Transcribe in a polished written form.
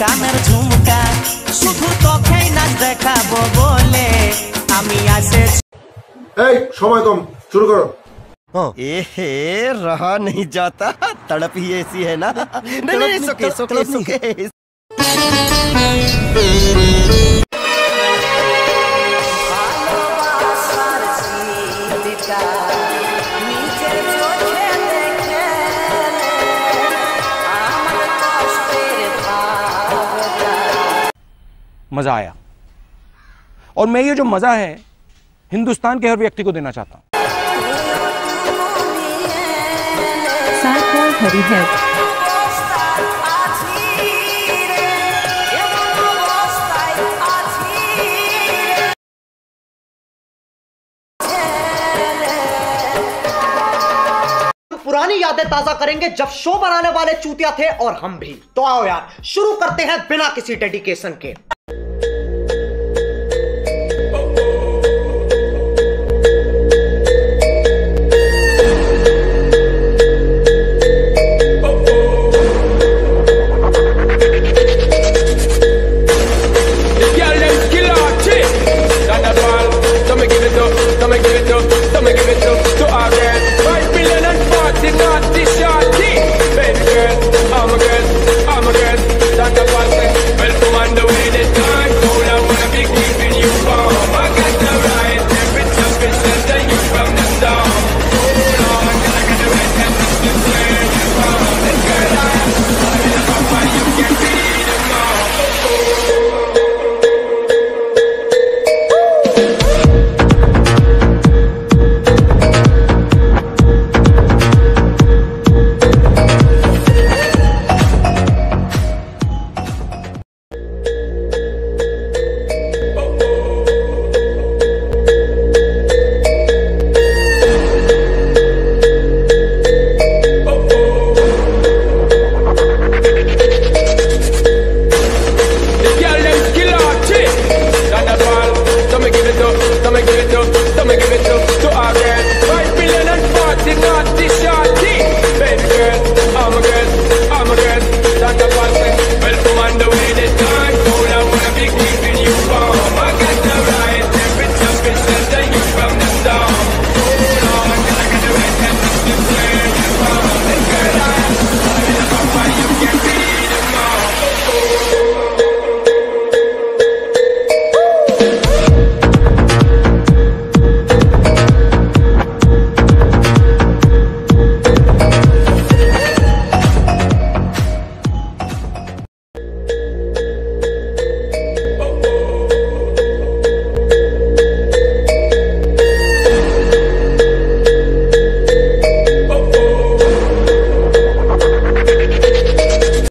কানের ঝুমকা শুধু তোকেই না দেখাবো বলে আমি আসে। এই সময় কম, শুরু করো। एहे रहा नहीं जाता, तड़प ही ऐसी है ना। नहीं सुके सुके सुके। मजा आया और मैं ये जो मजा है हिंदुस्तान के हर व्यक्ति को देना चाहता हूं। हरिहर पुरानी यादें ताजा करेंगे जब शो बनाने वाले चूतिया थे और हम भी। तो आओ यार शुरू करते हैं बिना किसी डेडिकेशन के।